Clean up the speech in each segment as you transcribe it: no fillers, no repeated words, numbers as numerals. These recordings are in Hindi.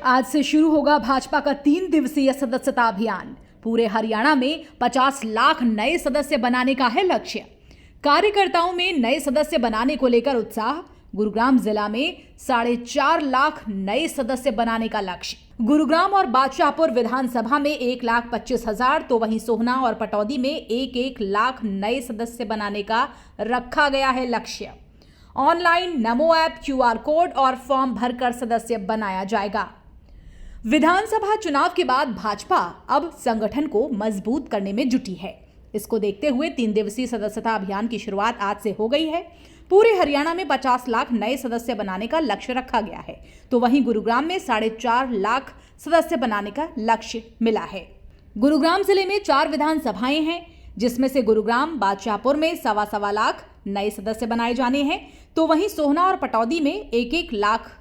आज से शुरू होगा भाजपा का 3 दिवसीय सदस्यता अभियान। पूरे हरियाणा में 50 लाख नए सदस्य बनाने का है लक्ष्य। कार्यकर्ताओं में नए सदस्य बनाने को लेकर उत्साह। गुरुग्राम जिला में 4.5 लाख नए सदस्य बनाने का लक्ष्य। गुरुग्राम और बादशाहपुर विधानसभा में 1,25,000 तो वहीं सोहना और पटौदी में 1-1 लाख नए सदस्य बनाने का रखा गया है लक्ष्य। ऑनलाइन नमो ऐप, QR कोड और फॉर्म भरकर सदस्य बनाया जाएगा। विधानसभा चुनाव के बाद भाजपा अब संगठन को मजबूत करने में जुटी है। इसको देखते हुए 3 दिवसीय सदस्यता अभियान की शुरुआत आज से हो गई है। पूरे हरियाणा में 50 लाख नए सदस्य बनाने का लक्ष्य रखा गया है, तो वहीं गुरुग्राम में 4.5 लाख सदस्य बनाने का लक्ष्य मिला है। गुरुग्राम जिले में 4 विधानसभाएं हैं, जिसमें से गुरुग्राम बादशाहपुर में 1.25 लाख नए सदस्य बनाए जाने हैं, तो वहीं सोहना और पटौदी में 1-1 लाख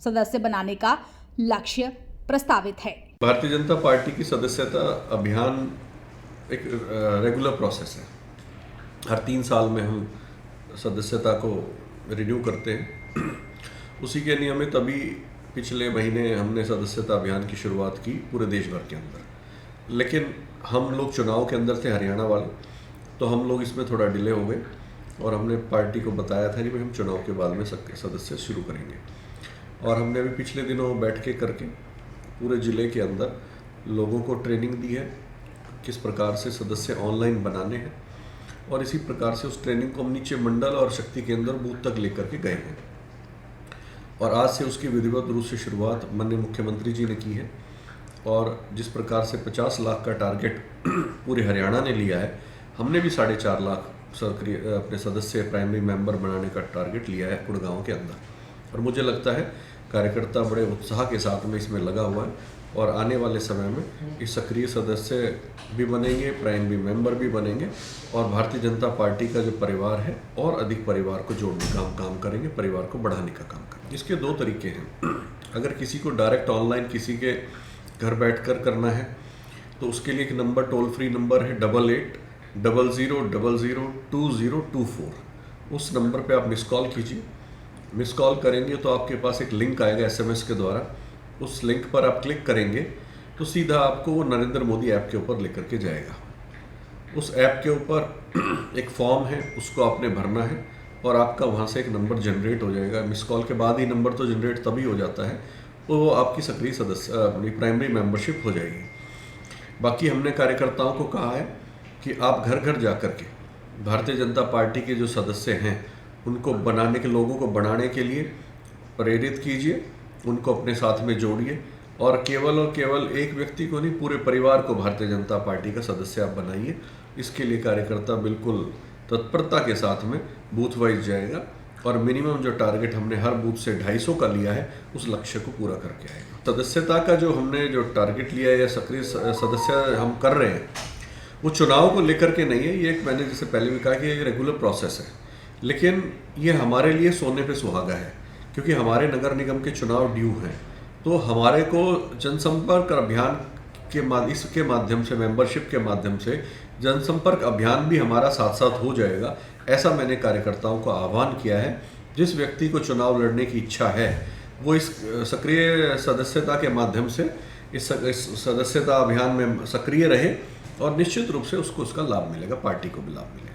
सदस्य बनाने का लक्ष्य प्रस्तावित है। भारतीय जनता पार्टी की सदस्यता अभियान एक रेगुलर प्रोसेस है। हर 3 साल में हम सदस्यता को रिन्यू करते हैं। उसी के नियमित अभी पिछले महीने हमने सदस्यता अभियान की शुरुआत की पूरे देश भर के अंदर। लेकिन हम लोग चुनाव के अंदर थे हरियाणा वाले, तो हम लोग इसमें थोड़ा डिले हो गए और हमने पार्टी को बताया था कि हम चुनाव के बाद में सदस्य शुरू करेंगे। और हमने अभी पिछले दिनों बैठ के करके पूरे ज़िले के अंदर लोगों को ट्रेनिंग दी है किस प्रकार से सदस्य ऑनलाइन बनाने हैं, और इसी प्रकार से उस ट्रेनिंग को हम नीचे मंडल और शक्ति केंद्र बूथ तक लेकर के गए हैं। और आज से उसकी विधिवत रूप से शुरुआत माननीय मुख्यमंत्री जी ने की है। और जिस प्रकार से 50 लाख का टारगेट पूरे हरियाणा ने लिया है, हमने भी 4.5 लाख सक्रिय अपने सदस्य प्राइमरी मेंबर बनाने का टारगेट लिया है गुड़गांव के अंदर। और मुझे लगता है कार्यकर्ता बड़े उत्साह के साथ में इसमें लगा हुआ है, और आने वाले समय में इस सक्रिय सदस्य भी बनेंगे, प्राइमरी मेंबर भी बनेंगे, और भारतीय जनता पार्टी का जो परिवार है और अधिक परिवार को जोड़ने का काम करेंगे, परिवार को बढ़ाने का काम करेंगे। इसके 2 तरीके हैं। अगर किसी को डायरेक्ट ऑनलाइन किसी के घर बैठकर करना है, तो उसके लिए एक नंबर, टोल फ्री नंबर है 8800002024। उस नंबर पे आप मिस कॉल कीजिए। मिस कॉल करेंगे तो आपके पास एक लिंक आएगा SMS के द्वारा। उस लिंक पर आप क्लिक करेंगे तो सीधा आपको वो नरेंद्र मोदी ऐप के ऊपर लेकर के जाएगा। उस ऐप के ऊपर एक फॉर्म है, उसको आपने भरना है और आपका वहाँ से एक नंबर जनरेट हो जाएगा। मिस कॉल के बाद ही नंबर तो जनरेट तभी हो जाता है, तो वो आपकी सक्रिय सदस्य अपनी प्राइमरी मेंबरशिप हो जाएगी। बाकी हमने कार्यकर्ताओं को कहा है कि आप घर घर जा कर के भारतीय जनता पार्टी के जो सदस्य हैं उनको बनाने के, लोगों को बनाने के लिए प्रेरित कीजिए, उनको अपने साथ में जोड़िए, और केवल एक व्यक्ति को नहीं, पूरे परिवार को भारतीय जनता पार्टी का सदस्य आप बनाइए। इसके लिए कार्यकर्ता बिल्कुल तत्परता के साथ में बूथ वाइज जाएगा, और मिनिमम जो टारगेट हमने हर बूथ से 250 का लिया है, उस लक्ष्य को पूरा करके आएगा। सदस्यता का जो हमने जो टारगेट लिया है या सक्रिय सदस्य हम कर रहे हैं, वो चुनाव को लेकर के नहीं है। ये एक, मैंने जैसे पहले भी कहा कि ये रेगुलर प्रोसेस है, लेकिन ये हमारे लिए सोने पे सुहागा है, क्योंकि हमारे नगर निगम के चुनाव ड्यू हैं। तो हमारे को जनसंपर्क अभियान के इसके माध्यम से, मेंबरशिप के माध्यम से जनसंपर्क अभियान भी हमारा साथ साथ हो जाएगा। ऐसा मैंने कार्यकर्ताओं को आह्वान किया है। जिस व्यक्ति को चुनाव लड़ने की इच्छा है, वो इस सक्रिय सदस्यता के माध्यम से इस सदस्यता अभियान में सक्रिय रहे, और निश्चित रूप से उसको उसका लाभ मिलेगा, पार्टी को भी लाभ मिलेगा।